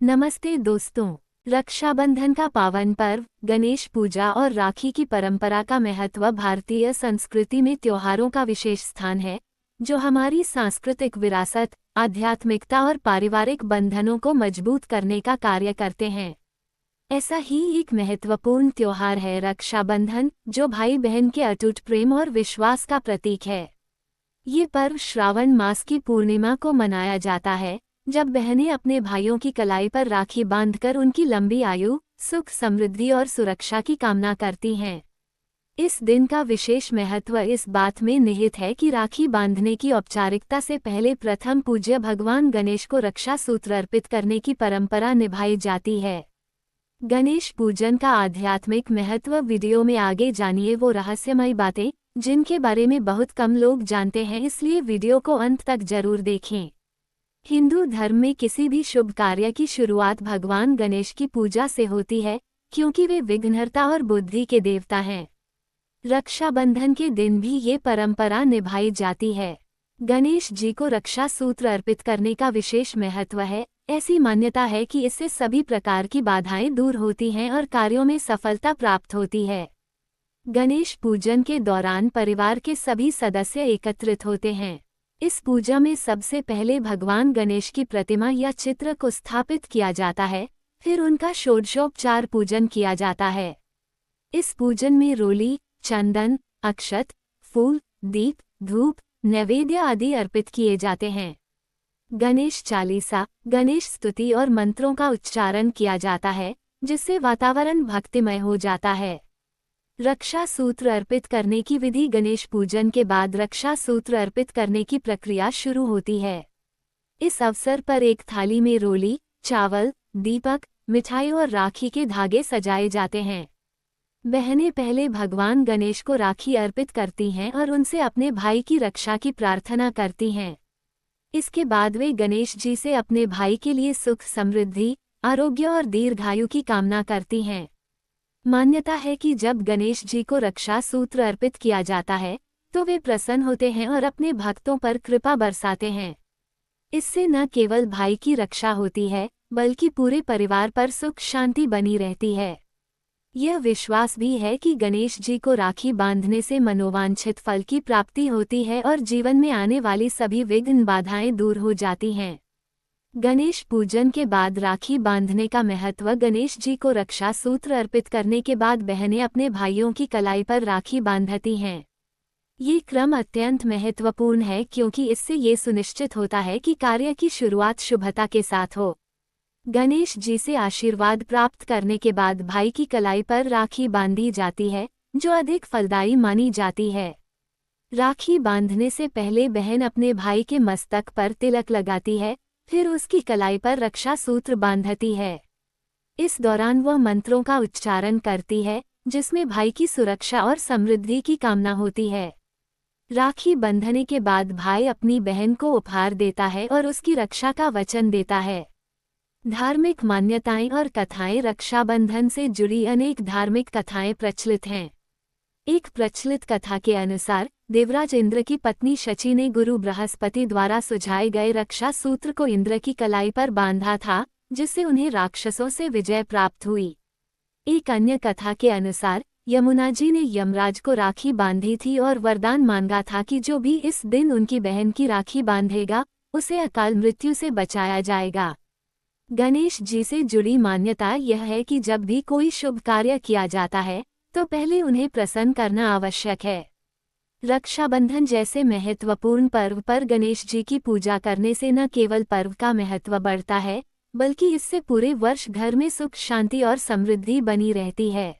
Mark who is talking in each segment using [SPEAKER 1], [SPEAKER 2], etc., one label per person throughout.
[SPEAKER 1] नमस्ते दोस्तों। रक्षाबंधन का पावन पर्व, गणेश पूजा और राखी की परंपरा का महत्व भारतीय संस्कृति में त्योहारों का विशेष स्थान है, जो हमारी सांस्कृतिक विरासत, आध्यात्मिकता और पारिवारिक बंधनों को मजबूत करने का कार्य करते हैं। ऐसा ही एक महत्वपूर्ण त्योहार है रक्षाबंधन, जो भाई बहन के अटूट प्रेम और विश्वास का प्रतीक है। ये पर्व श्रावण मास की पूर्णिमा को मनाया जाता है, जब बहनें अपने भाइयों की कलाई पर राखी बांधकर उनकी लंबी आयु, सुख, समृद्धि और सुरक्षा की कामना करती हैं। इस दिन का विशेष महत्व इस बात में निहित है कि राखी बांधने की औपचारिकता से पहले प्रथम पूज्य भगवान गणेश को रक्षा सूत्र अर्पित करने की परंपरा निभाई जाती है। गणेश पूजन का आध्यात्मिक महत्व वीडियो में आगे जानिए वो रहस्यमयी बातें, जिनके बारे में बहुत कम लोग जानते हैं, इसलिए वीडियो को अंत तक जरूर देखें। हिंदू धर्म में किसी भी शुभ कार्य की शुरुआत भगवान गणेश की पूजा से होती है, क्योंकि वे विघ्नहर्ता और बुद्धि के देवता हैं। रक्षाबंधन के दिन भी ये परंपरा निभाई जाती है। गणेश जी को रक्षा सूत्र अर्पित करने का विशेष महत्व है। ऐसी मान्यता है कि इससे सभी प्रकार की बाधाएं दूर होती हैं और कार्यों में सफलता प्राप्त होती है। गणेश पूजन के दौरान परिवार के सभी सदस्य एकत्रित होते हैं। इस पूजा में सबसे पहले भगवान गणेश की प्रतिमा या चित्र को स्थापित किया जाता है, फिर उनका षोडशोपचार पूजन किया जाता है। इस पूजन में रोली, चंदन, अक्षत, फूल, दीप, धूप, नैवेद्य आदि अर्पित किए जाते हैं। गणेश चालीसा, गणेश स्तुति और मंत्रों का उच्चारण किया जाता है, जिससे वातावरण भक्तिमय हो जाता है। रक्षा सूत्र अर्पित करने की विधि। गणेश पूजन के बाद रक्षा सूत्र अर्पित करने की प्रक्रिया शुरू होती है। इस अवसर पर एक थाली में रोली, चावल, दीपक, मिठाई और राखी के धागे सजाए जाते हैं। बहनें पहले भगवान गणेश को राखी अर्पित करती हैं और उनसे अपने भाई की रक्षा की प्रार्थना करती हैं। इसके बाद वे गणेश जी से अपने भाई के लिए सुख, समृद्धि, आरोग्य और दीर्घायु की कामना करती हैं। मान्यता है कि जब गणेश जी को रक्षा सूत्र अर्पित किया जाता है, तो वे प्रसन्न होते हैं और अपने भक्तों पर कृपा बरसाते हैं। इससे न केवल भाई की रक्षा होती है, बल्कि पूरे परिवार पर सुख शांति बनी रहती है। यह विश्वास भी है कि गणेश जी को राखी बांधने से मनोवांछित फल की प्राप्ति होती है और जीवन में आने वाली सभी विघ्न बाधाएं दूर हो जाती हैं। गणेश पूजन के बाद राखी बांधने का महत्व। गणेश जी को रक्षा सूत्र अर्पित करने के बाद बहनें अपने भाइयों की कलाई पर राखी बांधती हैं। ये क्रम अत्यंत महत्वपूर्ण है, क्योंकि इससे ये सुनिश्चित होता है कि कार्य की शुरुआत शुभता के साथ हो। गणेश जी से आशीर्वाद प्राप्त करने के बाद भाई की कलाई पर राखी बांधी जाती है, जो अधिक फलदायी मानी जाती है। राखी बांधने से पहले बहन अपने भाई के मस्तक पर तिलक लगाती है, फिर उसकी कलाई पर रक्षा सूत्र बांधती है। इस दौरान वह मंत्रों का उच्चारण करती है, जिसमें भाई की सुरक्षा और समृद्धि की कामना होती है। राखी बंधने के बाद भाई अपनी बहन को उपहार देता है और उसकी रक्षा का वचन देता है। धार्मिक मान्यताएं और कथाएं। रक्षाबंधन से जुड़ी अनेक धार्मिक कथाएं प्रचलित हैं। एक प्रचलित कथा के अनुसार देवराज इंद्र की पत्नी शची ने गुरु बृहस्पति द्वारा सुझाए गए रक्षा सूत्र को इंद्र की कलाई पर बांधा था, जिससे उन्हें राक्षसों से विजय प्राप्त हुई। एक अन्य कथा के अनुसार यमुना जी ने यमराज को राखी बांधी थी और वरदान मांगा था कि जो भी इस दिन उनकी बहन की राखी बांधेगा, उसे अकाल मृत्यु से बचाया जाएगा। गणेश जी से जुड़ी मान्यता यह है कि जब भी कोई शुभ कार्य किया जाता है, तो पहले उन्हें प्रसन्न करना आवश्यक है। रक्षाबंधन जैसे महत्वपूर्ण पर्व पर गणेश जी की पूजा करने से न केवल पर्व का महत्व बढ़ता है, बल्कि इससे पूरे वर्ष घर में सुख, शांति और समृद्धि बनी रहती है।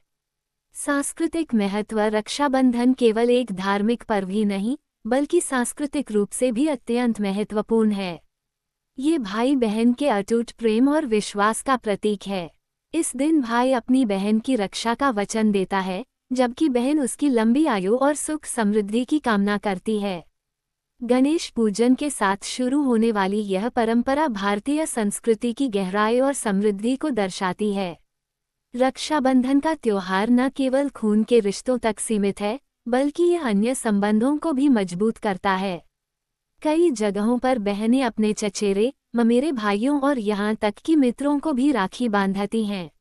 [SPEAKER 1] सांस्कृतिक महत्व। रक्षाबंधन केवल एक धार्मिक पर्व ही नहीं, बल्कि सांस्कृतिक रूप से भी अत्यंत महत्वपूर्ण है। ये भाई बहन के अटूट प्रेम और विश्वास का प्रतीक है। इस दिन भाई अपनी बहन की रक्षा का वचन देता है, जबकि बहन उसकी लंबी आयु और सुख समृद्धि की कामना करती है। गणेश पूजन के साथ शुरू होने वाली यह परंपरा भारतीय संस्कृति की गहराई और समृद्धि को दर्शाती है। रक्षाबंधन का त्योहार न केवल खून के रिश्तों तक सीमित है, बल्कि यह अन्य संबंधों को भी मजबूत करता है। कई जगहों पर बहनें अपने चचेरे, ममेरे भाइयों और यहाँ तक कि मित्रों को भी राखी बांधती हैं।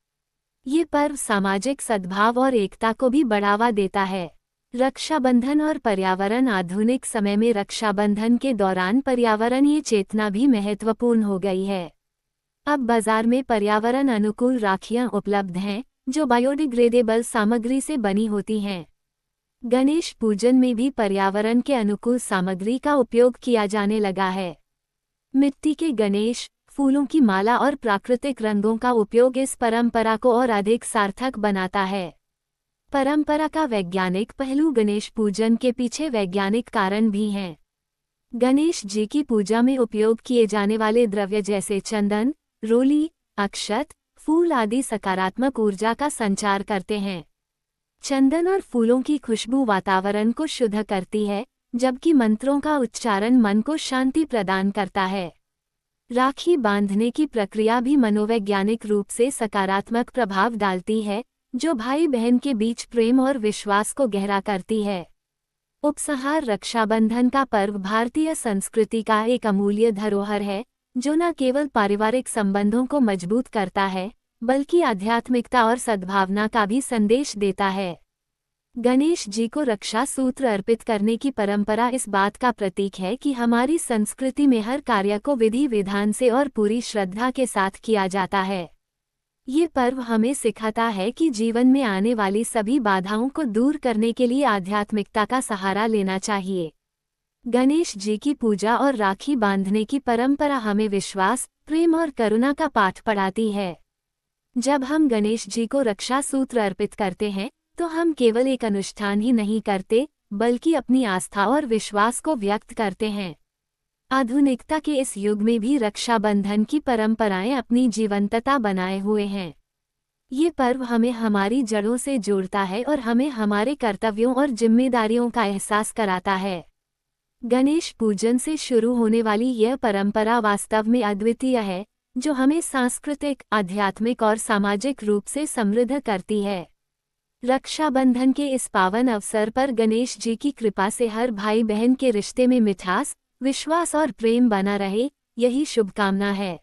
[SPEAKER 1] ये पर्व सामाजिक सद्भाव और एकता को भी बढ़ावा देता है। रक्षाबंधन और पर्यावरण। आधुनिक समय में रक्षाबंधन के दौरान पर्यावरणीय चेतना भी महत्वपूर्ण हो गई है। अब बाजार में पर्यावरण अनुकूल राखियां उपलब्ध हैं, जो बायोडिग्रेडेबल सामग्री से बनी होती हैं। गणेश पूजन में भी पर्यावरण के अनुकूल सामग्री का उपयोग किया जाने लगा है। मिट्टी के गणेश, फूलों की माला और प्राकृतिक रंगों का उपयोग इस परंपरा को और अधिक सार्थक बनाता है। परंपरा का वैज्ञानिक पहलू। गणेश पूजन के पीछे वैज्ञानिक कारण भी हैं। गणेश जी की पूजा में उपयोग किए जाने वाले द्रव्य जैसे चंदन, रोली, अक्षत, फूल आदि सकारात्मक ऊर्जा का संचार करते हैं। चंदन और फूलों की खुशबू वातावरण को शुद्ध करती है, जबकि मंत्रों का उच्चारण मन को शांति प्रदान करता है। राखी बांधने की प्रक्रिया भी मनोवैज्ञानिक रूप से सकारात्मक प्रभाव डालती है, जो भाई बहन के बीच प्रेम और विश्वास को गहरा करती है। उपसंहार। रक्षाबंधन का पर्व भारतीय संस्कृति का एक अमूल्य धरोहर है, जो न केवल पारिवारिक संबंधों को मजबूत करता है, बल्कि आध्यात्मिकता और सद्भावना का भी संदेश देता है। गणेश जी को रक्षा सूत्र अर्पित करने की परंपरा इस बात का प्रतीक है कि हमारी संस्कृति में हर कार्य को विधि विधान से और पूरी श्रद्धा के साथ किया जाता है। ये पर्व हमें सिखाता है कि जीवन में आने वाली सभी बाधाओं को दूर करने के लिए आध्यात्मिकता का सहारा लेना चाहिए। गणेश जी की पूजा और राखी बांधने की परंपरा हमें विश्वास, प्रेम और करुणा का पाठ पढ़ाती है। जब हम गणेश जी को रक्षा सूत्र अर्पित करते हैं, तो हम केवल एक अनुष्ठान ही नहीं करते, बल्कि अपनी आस्था और विश्वास को व्यक्त करते हैं। आधुनिकता के इस युग में भी रक्षाबंधन की परंपराएं अपनी जीवंतता बनाए हुए हैं। ये पर्व हमें हमारी जड़ों से जोड़ता है और हमें हमारे कर्तव्यों और जिम्मेदारियों का एहसास कराता है। गणेश पूजन से शुरू होने वाली यह परंपरा वास्तव में अद्वितीय है, जो हमें सांस्कृतिक, आध्यात्मिक और सामाजिक रूप से समृद्ध करती है। रक्षाबंधन के इस पावन अवसर पर गणेश जी की कृपा से हर भाई बहन के रिश्ते में मिठास, विश्वास और प्रेम बना रहे, यही शुभकामना है।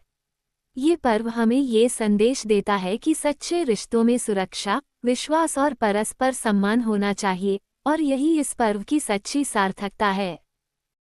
[SPEAKER 1] ये पर्व हमें ये संदेश देता है कि सच्चे रिश्तों में सुरक्षा, विश्वास और परस्पर सम्मान होना चाहिए, और यही इस पर्व की सच्ची सार्थकता है।